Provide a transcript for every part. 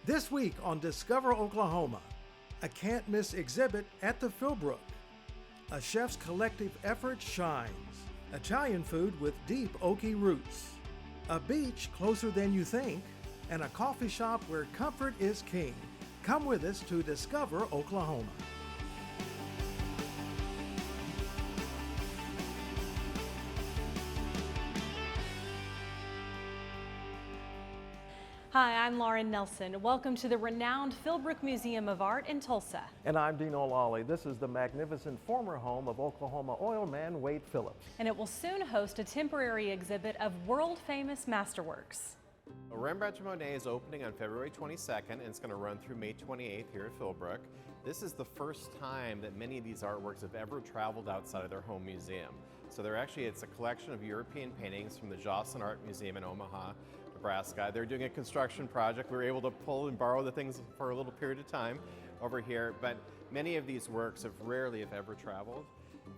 This week on Discover Oklahoma, a can't-miss exhibit at the Philbrook. A chef's collective effort shines. Italian food with deep oaky roots. A beach closer than you think, and a coffee shop where comfort is king. Come with us to Discover Oklahoma. Hi, I'm Lauren Nelson. Welcome to the renowned Philbrook Museum of Art in Tulsa. And I'm Dino Lalli. This is the magnificent former home of Oklahoma oil man Wade Phillips. And it will soon host a temporary exhibit of world-famous Masterworks. Rembrandt Monet is opening on February 22nd and it's going to run through May 28th here at Philbrook. This is the first time that many of these artworks have ever traveled outside of their home museum. So it's a collection of European paintings from the Jocelyn Art Museum in Omaha, Nebraska. They're doing a construction project. We were able to pull and borrow the things for a little period of time over here, but many of these works have rarely, if ever, traveled.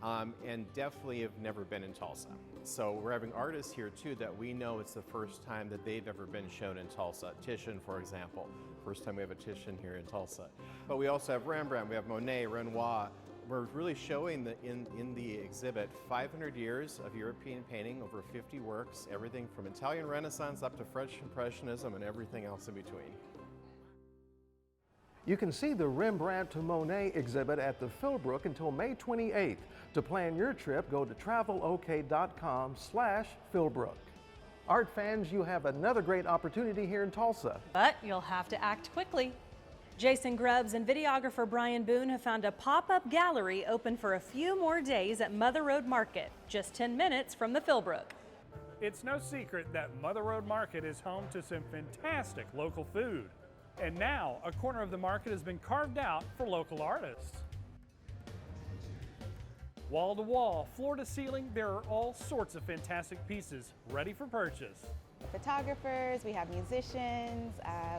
And definitely have never been in Tulsa. So we're having artists here too that we know it's the first time that they've ever been shown in Tulsa. Titian, for example, first time we have a Titian here in Tulsa. But we also have Rembrandt, we have Monet, Renoir. We're really showing in the exhibit 500 years of European painting, over 50 works, everything from Italian Renaissance up to French Impressionism and everything else in between. You can see the Rembrandt to Monet exhibit at the Philbrook until May 28th. To plan your trip, go to travelok.com/Philbrook. Art fans, you have another great opportunity here in Tulsa. But you'll have to act quickly. Jason Grubbs and videographer Brian Boone have found a pop-up gallery open for a few more days at Mother Road Market, just 10 minutes from the Philbrook. It's no secret that Mother Road Market is home to some fantastic local food. And now, a corner of the market has been carved out for local artists. Wall to wall, floor to ceiling, there are all sorts of fantastic pieces ready for purchase. Photographers, we have musicians,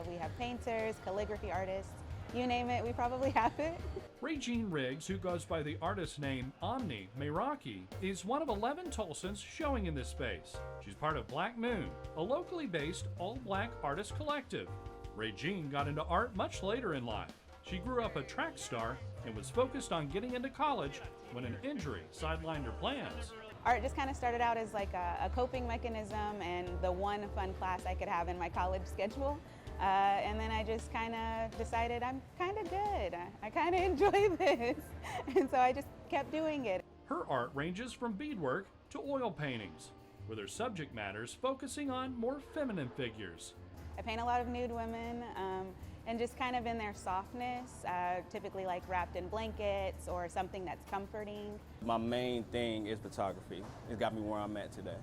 we have painters, calligraphy artists, you name it, we probably have it. Regine Riggs, who goes by the artist name Omni Meraki, is one of 11 Tulsans showing in this space. She's part of Black Moon, a locally based all-black artist collective. Regine got into art much later in life. She grew up a track star and was focused on getting into college when an injury sidelined her plans. Art just kind of started out as like a coping mechanism and the one fun class I could have in my college schedule. And then I just kind of decided I'm kind of good. I kind of enjoy this. And so I just kept doing it. Her art ranges from beadwork to oil paintings, with her subject matters focusing on more feminine figures. I paint a lot of nude women and just kind of in their softness, typically like wrapped in blankets or something that's comforting. My main thing is photography. It's got me where I'm at today.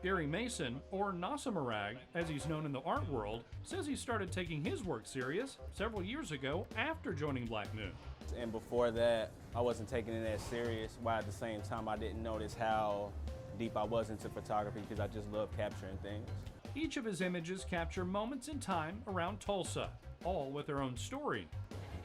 Gary Mason, or Nasamarag, as he's known in the art world, says he started taking his work serious several years ago after joining Black Moon. And before that, I wasn't taking it as serious, while at the same time I didn't notice how deep I was into photography because I just love capturing things. Each of his images capture moments in time around Tulsa, all with their own story.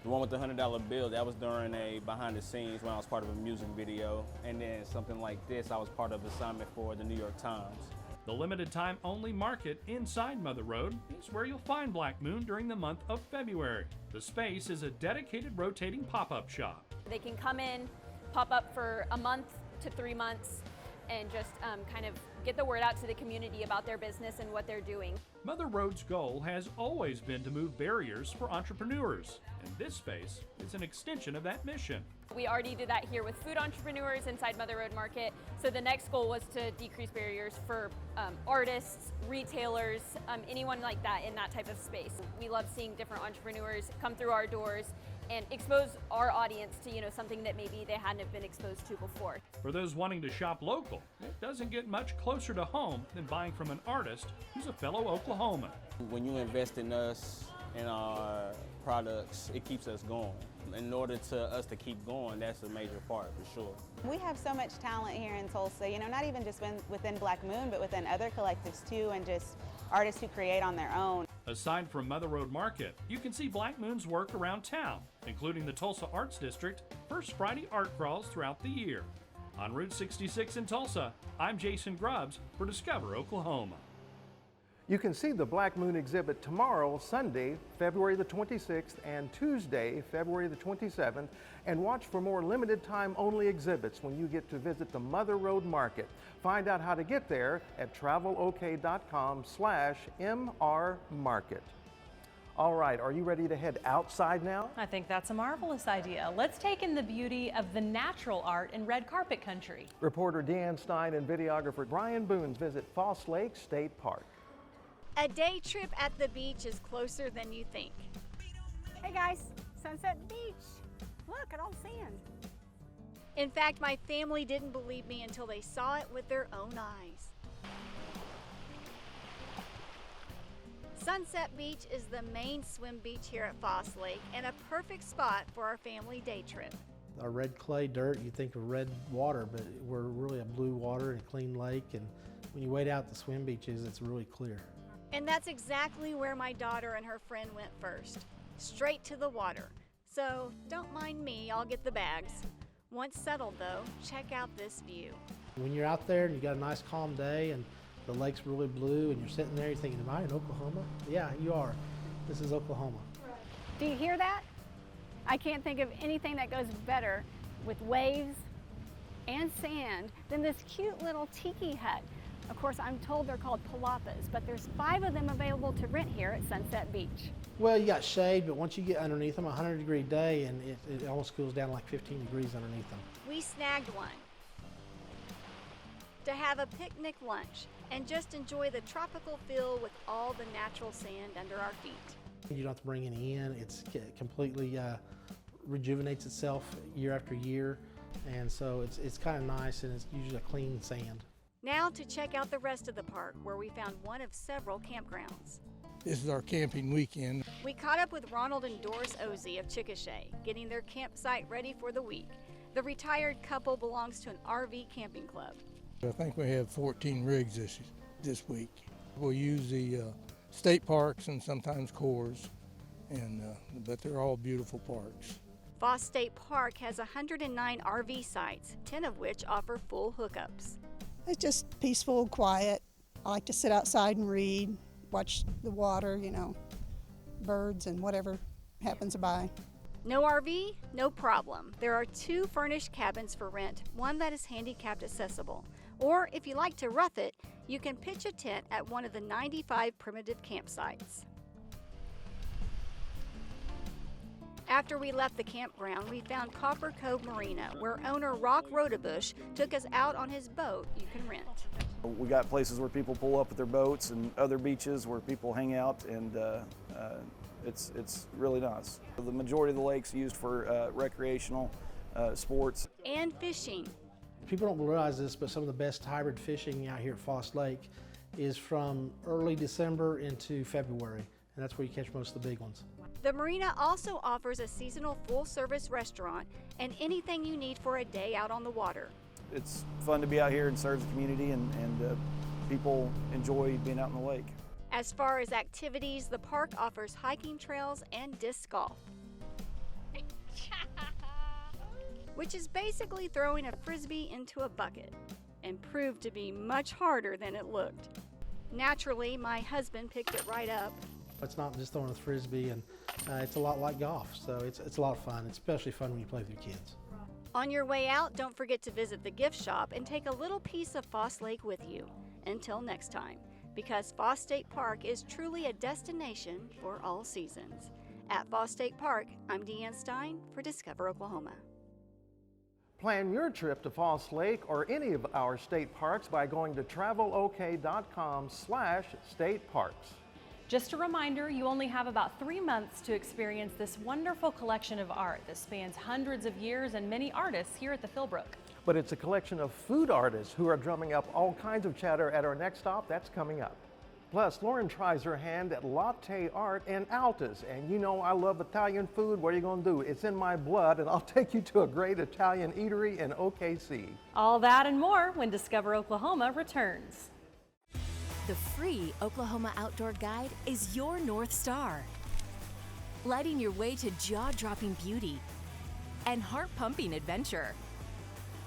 The one with the $100 bill, that was during a behind the scenes when I was part of a music video. And then something like this, I was part of the assignment for the New York Times. The limited time only market inside Mother Road is where you'll find Black Moon during the month of February. The space is a dedicated rotating pop-up shop. They can come in, pop up for a month to 3 months, and just kind of get the word out to the community about their business and what they're doing. Mother Road's goal has always been to move barriers for entrepreneurs, and this space is an extension of that mission. We already do that here with food entrepreneurs inside Mother Road Market, so the next goal was to decrease barriers for artists, retailers, anyone like that in that type of space. We love seeing different entrepreneurs come through our doors and expose our audience to something that maybe they hadn't been exposed to before. For those wanting to shop local, it doesn't get much closer to home than buying from an artist who's a fellow Oklahoman. When you invest in us and our products, it keeps us going. In order to us to keep going, that's a major part for sure. We have so much talent here in Tulsa, not even just within Black Moon, but within other collectives too, and just artists who create on their own. Aside from Mother Road Market, you can see Black Moon's work around town, including the Tulsa Arts District, First Friday art crawls throughout the year. On Route 66 in Tulsa, I'm Jason Grubbs for Discover Oklahoma. You can see the Black Moon exhibit tomorrow, Sunday, February the 26th, and Tuesday, February the 27th, and watch for more limited time only exhibits when you get to visit the Mother Road Market. Find out how to get there at travelok.com/mrmarket. All right, are you ready to head outside now? I think that's a marvelous idea. Let's take in the beauty of the natural art in red carpet country. Reporter Deanne Stein and videographer Brian Boone visit Foss State Park. A day trip at the beach is closer than you think. Hey guys, Sunset Beach. Look at all sand. In fact, my family didn't believe me until they saw it with their own eyes. Sunset Beach is the main swim beach here at Foss Lake and a perfect spot for our family day trip. Our red clay dirt, you think of red water, but we're really a blue water and a clean lake, and when you wade out the swim beaches, it's really clear. And that's exactly where my daughter and her friend went first, straight to the water. So don't mind me, I'll get the bags. Once settled though, check out this view. When you're out there and you got a nice calm day and the lake's really blue and you're sitting there, you're thinking, am I in Oklahoma? Yeah, you are. This is Oklahoma. Do you hear that? I can't think of anything that goes better with waves and sand than this cute little tiki hut. Of course, I'm told they're called palapas, but there's 5 of them available to rent here at Sunset Beach. Well, you got shade, but once you get underneath them, a 100-degree day, and it almost cools down like 15 degrees underneath them. We snagged one to have a picnic lunch and just enjoy the tropical feel with all the natural sand under our feet. You don't have to bring any in. It's completely rejuvenates itself year after year, and so it's kind of nice, and it's usually a clean sand. Now to check out the rest of the park, where we found one of several campgrounds. This is our camping weekend. We caught up with Ronald and Doris Ozzie of Chickasha, getting their campsite ready for the week. The retired couple belongs to an RV camping club. I think we have 14 rigs this week. We'll use the state parks and sometimes cores, but they're all beautiful parks. Foss State Park has 109 RV sites, 10 of which offer full hookups. It's just peaceful, quiet. I like to sit outside and read, watch the water, birds and whatever happens by. No RV? No problem. There are 2 furnished cabins for rent, one that is handicapped accessible. Or if you like to rough it, you can pitch a tent at one of the 95 primitive campsites. After we left the campground, we found Copper Cove Marina, where owner Rock Rodebush took us out on his boat you can rent. We got places where people pull up with their boats and other beaches where people hang out, and it's really nice. The majority of the lake's used for recreational sports. And fishing. People don't realize this, but some of the best hybrid fishing out here at Foss Lake is from early December into February, and that's where you catch most of the big ones. The marina also offers a seasonal full-service restaurant and anything you need for a day out on the water. It's fun to be out here and serve the community, and people enjoy being out in the lake. As far as activities, the park offers hiking trails and disc golf, which is basically throwing a frisbee into a bucket, and proved to be much harder than it looked. Naturally, my husband picked it right up. It's not just throwing a frisbee, and it's a lot like golf, so it's a lot of fun. It's especially fun when you play with your kids. On your way out, don't forget to visit the gift shop and take a little piece of Foss Lake with you. Until next time, because Foss State Park is truly a destination for all seasons. At Foss State Park, I'm Deanne Stein for Discover Oklahoma. Plan your trip to Foss Lake or any of our state parks by going to travelok.com/stateparks. Just a reminder, you only have about 3 months to experience this wonderful collection of art that spans hundreds of years and many artists here at the Philbrook. But it's a collection of food artists who are drumming up all kinds of chatter at our next stop. That's coming up. Plus, Lauren tries her hand at latte art in Altus. And you know I love Italian food. What are you going to do? It's in my blood, and I'll take you to a great Italian eatery in OKC. All that and more when Discover Oklahoma returns. The free Oklahoma Outdoor Guide is your North Star, lighting your way to jaw-dropping beauty and heart-pumping adventure.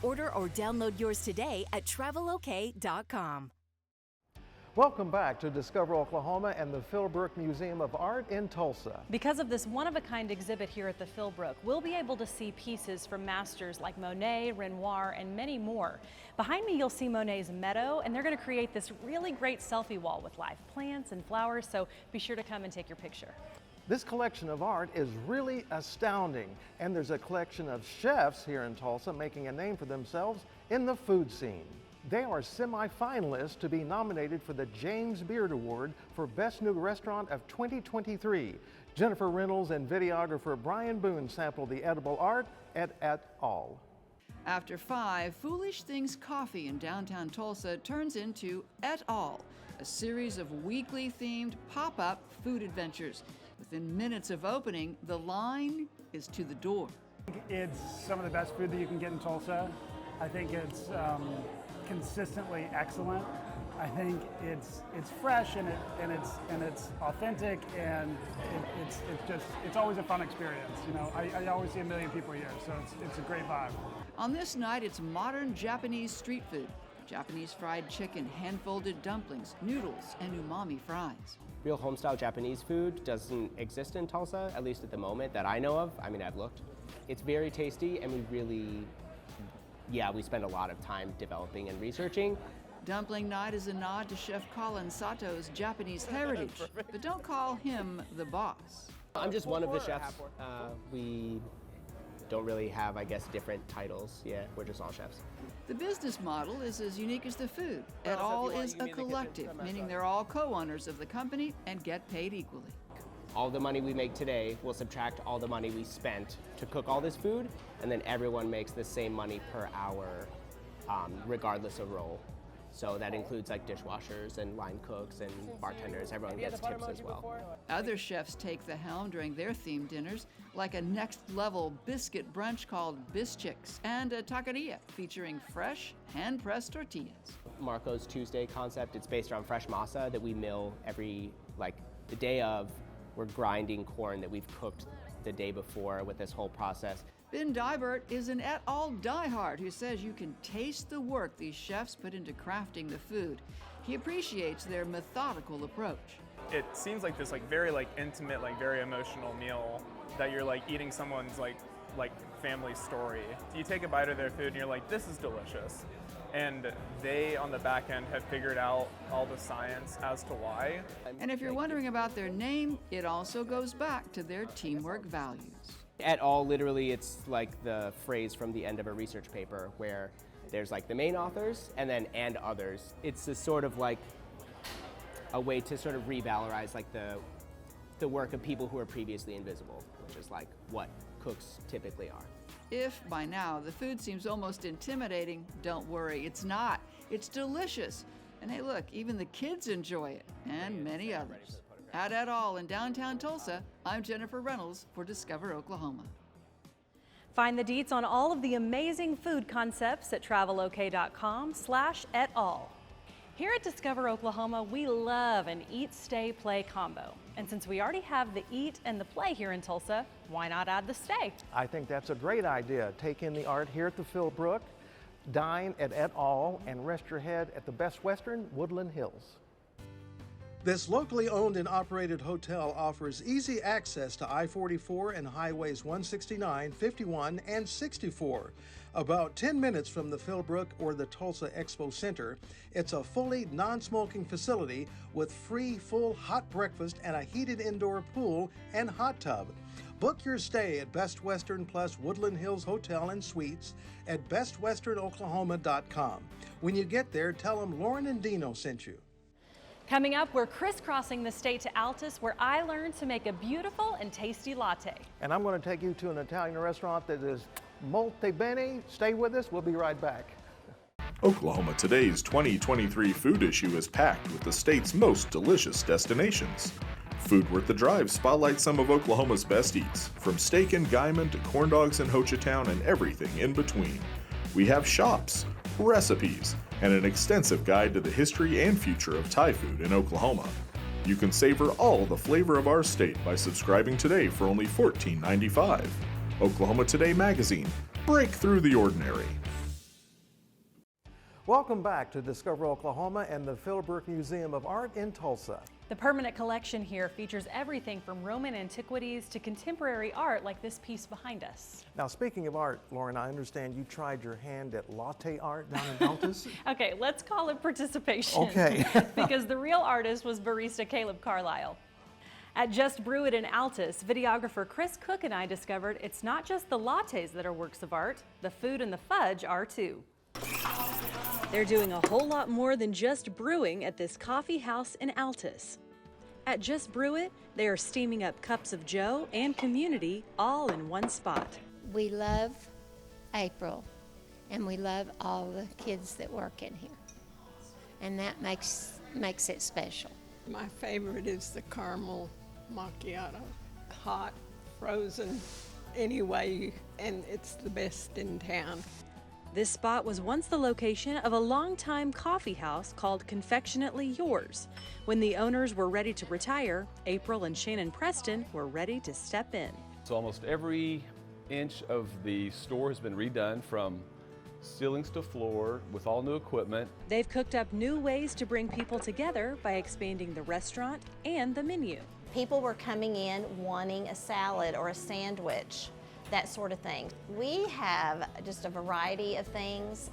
Order or download yours today at travelok.com. Welcome back to Discover Oklahoma and the Philbrook Museum of Art in Tulsa. Because of this one-of-a-kind exhibit here at the Philbrook, we'll be able to see pieces from masters like Monet, Renoir, and many more. Behind me, you'll see Monet's meadow, and they're going to create this really great selfie wall with live plants and flowers, so be sure to come and take your picture. This collection of art is really astounding, and there's a collection of chefs here in Tulsa making a name for themselves in the food scene. They are semi-finalists to be nominated for the James Beard Award for Best New Restaurant of 2023. Jennifer Reynolds and videographer Brian Boone sampled the edible art at Et al. After 5, Foolish Things Coffee in downtown Tulsa turns into Et al, a series of weekly themed pop-up food adventures. Within minutes of opening, the line is to the door. It's some of the best food that you can get in Tulsa. I think it's consistently excellent. I think it's fresh and it's authentic, and it's always a fun experience. You know, I always see a million people here, so it's a great vibe. On this night, it's modern Japanese street food. Japanese fried chicken, hand-folded dumplings, noodles, and umami fries. Real home-style Japanese food doesn't exist in Tulsa, at least at the moment that I know of. I mean, I've looked. It's very tasty, and we spend a lot of time developing and researching. Dumpling night is a nod to Chef Colin Sato's Japanese heritage, but don't call him the boss. I'm just one of the chefs. We don't really have, I guess, different titles. Yeah, we're just all chefs. The business model is as unique as the food. Et al is a collective, meaning they're all co-owners of the company and get paid equally. All the money we make today will subtract all the money we spent to cook all this food, and then everyone makes the same money per hour, regardless of role. So that includes like dishwashers and line cooks and bartenders. Everyone gets tips as well. Other chefs take the helm during their themed dinners, like a next-level biscuit brunch called Bischicks and a taqueria featuring fresh, hand-pressed tortillas. Marco's Tuesday concept, it's based around fresh masa that we mill the day of. We're grinding corn that we've cooked the day before with this whole process. Ben Dybert is an Et al diehard who says you can taste the work these chefs put into crafting the food. He appreciates their methodical approach. It seems like this very intimate, very emotional meal that you're eating someone's family story. You take a bite of their food and you're like, this is delicious. And they, on the back end, have figured out all the science as to why. And if you're wondering about their name, it also goes back to their teamwork values. Et al, literally, it's like the phrase from the end of a research paper where there's the main authors and then and others. It's a sort of a way to sort of revalorize the work of people who are previously invisible, which is what cooks typically are. If by now the food seems almost intimidating, don't worry, it's not. It's delicious. And hey, look, even the kids enjoy it, and many others. At Et al in downtown Tulsa, I'm Jennifer Reynolds for Discover Oklahoma. Find the deets on all of the amazing food concepts at travelok.com/et al. Here at Discover Oklahoma, we love an eat, stay, play combo. And since we already have the eat and the play here in Tulsa, why not add the stay? I think that's a great idea. Take in the art here at the Philbrook, dine at Et al, and rest your head at the Best Western Woodland Hills. This locally owned and operated hotel offers easy access to I-44 and highways 169, 51, and 64. About 10 minutes from the Philbrook or the Tulsa Expo Center, it's a fully non-smoking facility with free full hot breakfast and a heated indoor pool and hot tub. Book your stay at Best Western plus Woodland Hills Hotel and Suites at bestwesternoklahoma.com. When you get there, tell them Lauren and Dino sent you. Coming up, we're crisscrossing the state to Altus, where I learned to make a beautiful and tasty latte. And I'm going to take you to an Italian restaurant that is molto bene. Stay with us. We'll be right back. Oklahoma Today's 2023 food issue is packed with the state's most delicious destinations. Food Worth the Drive spotlights some of Oklahoma's best eats, from steak in Guyman to corn dogs in Hochatown and everything in between. We have shops, recipes, and an extensive guide to the history and future of Thai food in Oklahoma. You can savor all the flavor of our state by subscribing today for only $14.95. Oklahoma Today magazine. Break through the ordinary. Welcome back to Discover Oklahoma and the Philbrook Museum of Art in Tulsa. The permanent collection here features everything from Roman antiquities to contemporary art like this piece behind us. Now, speaking of art, Lauren, I understand you tried your hand at latte art down in Altus. Okay, let's call it participation. Okay. Because the real artist was barista Caleb Carlisle. At Just Brew It in Altus, videographer Chris Cook and I discovered it's not just the lattes that are works of art, the food and the fudge are too. They're doing a whole lot more than just brewing at this coffee house in Altus. At Just Brew It, they are steaming up cups of joe and community all in one spot. We love April, and we love all the kids that work in here, and that makes it special. My favorite is the caramel macchiato, hot, frozen, anyway, and it's the best in town. This spot was once the location of a longtime coffee house called Confectionately Yours. When the owners were ready to retire, April and Shannon Preston were ready to step in. So almost every inch of the store has been redone from ceilings to floor with all new equipment. They've cooked up new ways to bring people together by expanding the restaurant and the menu. People were coming in wanting a salad or a sandwich, that sort of thing. We have just a variety of things.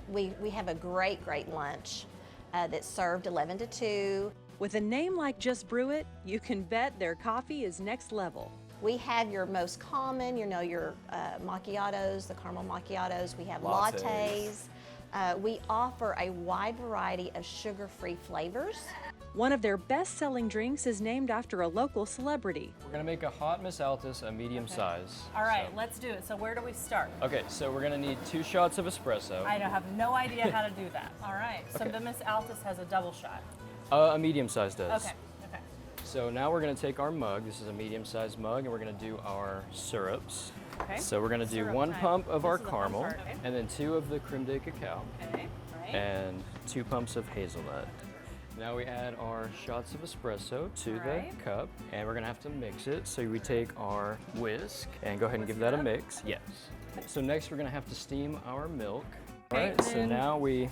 We have a great lunch that's served 11 to 2. With a name like Just Brew It, you can bet their coffee is next level. We have your most common, your macchiatos, the caramel macchiatos. We have lattes. We offer a wide variety of sugar-free flavors. One of their best-selling drinks is named after a local celebrity. We're gonna make a hot Miss Altus, a medium size. All right, let's do it. So where do we start? Okay, so we're gonna need 2 shots of espresso. I have no idea how to do that. All right, so Okay. the Miss Altus has a double shot. A medium size does. Okay. So now we're gonna take our mug. This is a medium sized mug, and we're gonna do our syrups. Okay. So we're gonna do Syrup 1 time. pump of This our is the fun caramel, part, okay. and then 2 of the creme de cacao, Okay, right. and 2 pumps of hazelnut. Now we add our shots of espresso to Right. the cup, and we're gonna have to mix it. So we take our whisk and go ahead and give that a mix. Yes. So next we're gonna have to steam our milk. All Okay, right. So then- now we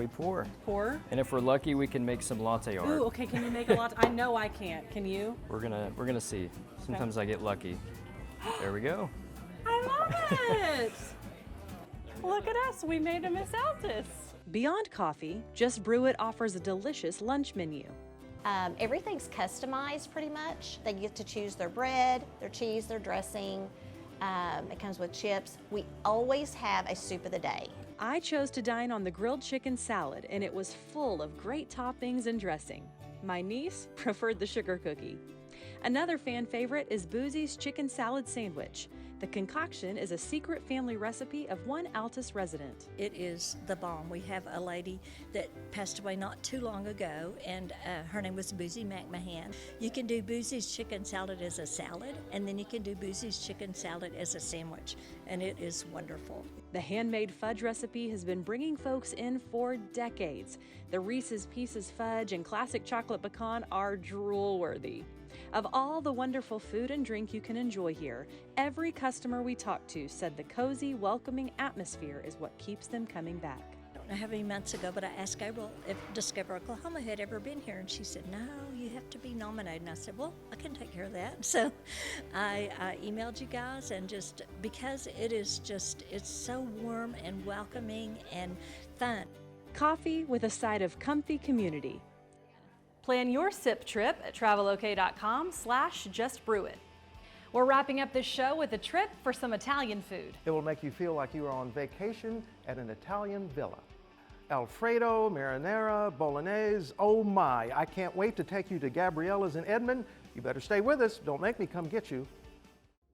pour. Pour. And if we're lucky, we can make some latte art. Ooh, okay, can you make a lot? I know I can't. Can you? We're gonna see. Sometimes I get lucky. There we go. I love it! Look at us, we made a Miss Altus. Beyond coffee, Just Brew It offers a delicious lunch menu. Everything's customized pretty much. They get to choose their bread, their cheese, their dressing. It comes with chips. We always have a soup of the day. I chose to dine on the grilled chicken salad, and it was full of great toppings and dressing. My niece preferred the sugar cookie. Another fan favorite is Boozy's chicken salad sandwich. The concoction is a secret family recipe of one Altus resident. It is the bomb. We have a lady that passed away not too long ago, and her name was Boozy McMahon. You can do Boozy's chicken salad as a salad, and then you can do Boozy's chicken salad as a sandwich, and it is wonderful. The handmade fudge recipe has been bringing folks in for decades. The Reese's Pieces fudge and classic chocolate pecan are drool-worthy. Of all the wonderful food and drink you can enjoy here, every customer we talked to said the cozy, welcoming atmosphere is what keeps them coming back. I don't know how many months ago, but I asked Gabriella if Discover Oklahoma had ever been here, and she said, no, you have to be nominated. And I said, well, I can take care of that. So I emailed you guys, and just because it's so warm and welcoming and fun. Coffee with a side of comfy community. Plan your sip trip at travelok.com/justbrewit. We're wrapping up this show with a trip for some Italian food. It will make you feel like you are on vacation at an Italian villa. Alfredo, marinara, bolognese, oh my, I can't wait to take you to Gabriella's in Edmond. You better stay with us, don't make me come get you.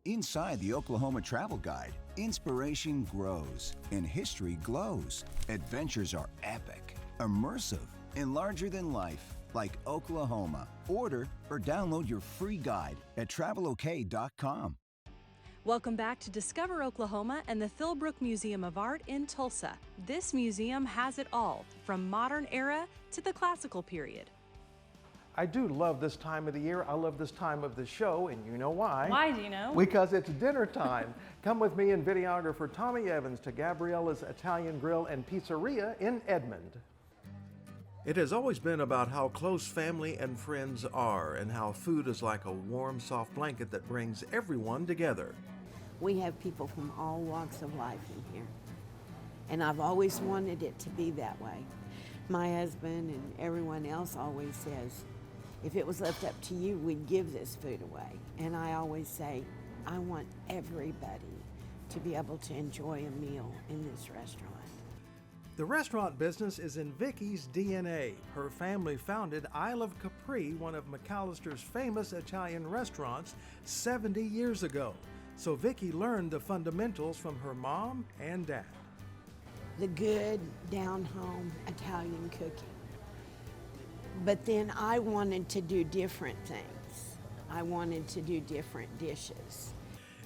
Inside the Oklahoma Travel Guide, inspiration grows and history glows. Adventures are epic, immersive, and larger than life, like Oklahoma. Order or download your free guide at travelok.com. Welcome back to Discover Oklahoma and the Philbrook Museum of Art in Tulsa. This museum has it all, from modern era to the classical period. I do love this time of the year. I love this time of the show, and you know why. Why, Dino? Because it's dinner time. Come with me and videographer Tommy Evans to Gabriella's Italian Grill and Pizzeria in Edmond. It has always been about how close family and friends are and how food is like a warm, soft blanket that brings everyone together. We have people from all walks of life in here, and I've always wanted it to be that way. My husband and everyone else always says, if it was left up to you, we'd give this food away. And I always say, I want everybody to be able to enjoy a meal in this restaurant. The restaurant business is in Vicky's DNA. Her family founded Isle of Capri, one of McAllister's famous Italian restaurants, 70 years ago. So Vicky learned the fundamentals from her mom and dad. The good, down-home Italian cooking. But then I wanted to do different things. I wanted to do different dishes.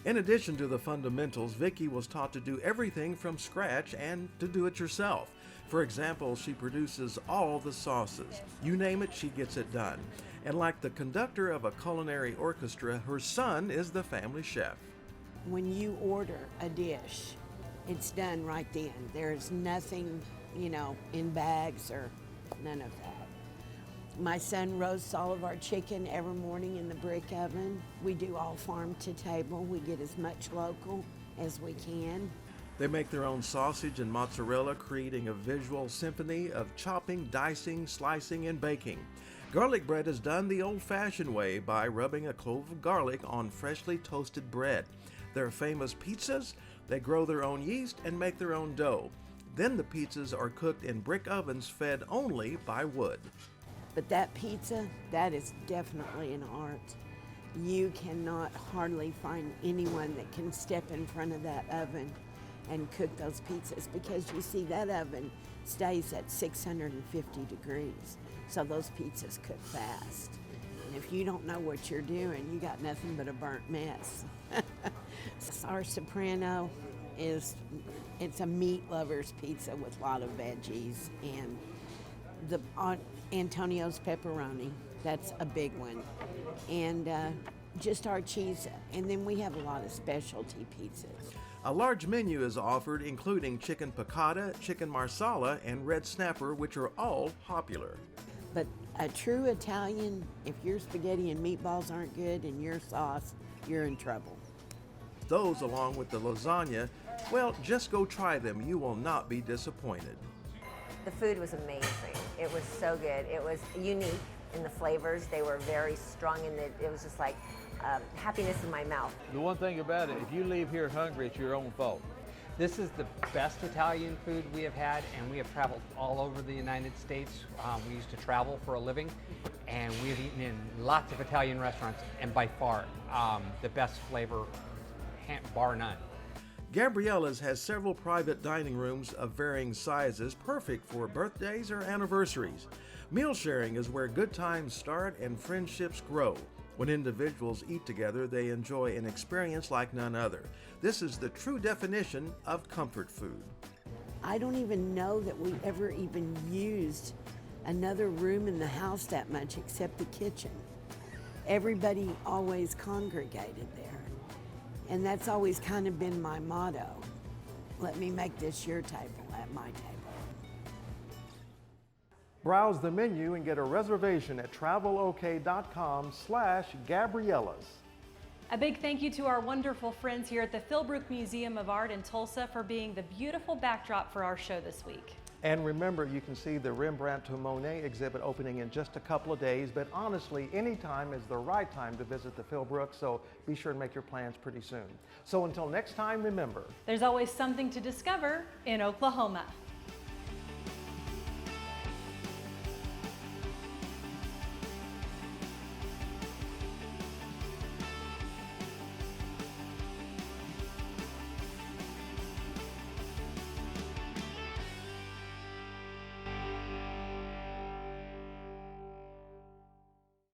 In addition to the fundamentals, Vicky was taught to do everything from scratch and to do it yourself. For example, she produces all the sauces. You name it, she gets it done. And like the conductor of a culinary orchestra, her son is the family chef. When you order a dish, it's done right then. There's nothing, in bags or none of that. My son roasts all of our chicken every morning in the brick oven. We do all farm to table. We get as much local as we can. They make their own sausage and mozzarella, creating a visual symphony of chopping, dicing, slicing, and baking. Garlic bread is done the old-fashioned way by rubbing a clove of garlic on freshly toasted bread. Their famous pizzas, they grow their own yeast and make their own dough. Then the pizzas are cooked in brick ovens fed only by wood. But that pizza, that is definitely an art. You cannot hardly find anyone that can step in front of that oven and cook those pizzas, because you see that oven stays at 650 degrees. So those pizzas cook fast. And if you don't know what you're doing, you got nothing but a burnt mess. Our soprano it's a meat lover's pizza with a lot of veggies, and the Antonio's pepperoni, that's a big one, and just our cheese, and then we have a lot of specialty pizzas. A large menu is offered, including chicken piccata, chicken marsala, and red snapper, which are all popular. But a true Italian, if your spaghetti and meatballs aren't good and your sauce, you're in trouble. Those, along with the lasagna, well, just go try them. You will not be disappointed. The food was amazing. It was so good. It was unique in the flavors. They were very strong in it was just like happiness in my mouth. The one thing about it, if you leave here hungry, it's your own fault. This is the best Italian food we have had, and we have traveled all over the United States. We used to travel for a living, and we've eaten in lots of Italian restaurants, and by far, the best flavor, bar none. Gabriella's has several private dining rooms of varying sizes, perfect for birthdays or anniversaries. Meal sharing is where good times start and friendships grow. When individuals eat together, they enjoy an experience like none other. This is the true definition of comfort food. I don't even know that we ever even used another room in the house that much except the kitchen. Everybody always congregated there. And that's always kind of been my motto. Let me make this your table at my table. Browse the menu and get a reservation at travelok.com/Gabriellas. A big thank you to our wonderful friends here at the Philbrook Museum of Art in Tulsa for being the beautiful backdrop for our show this week. And remember, you can see the Rembrandt to Monet exhibit opening in just a couple of days, but honestly, any time is the right time to visit the Philbrook, so be sure to make your plans pretty soon. So until next time, remember, there's always something to discover in Oklahoma.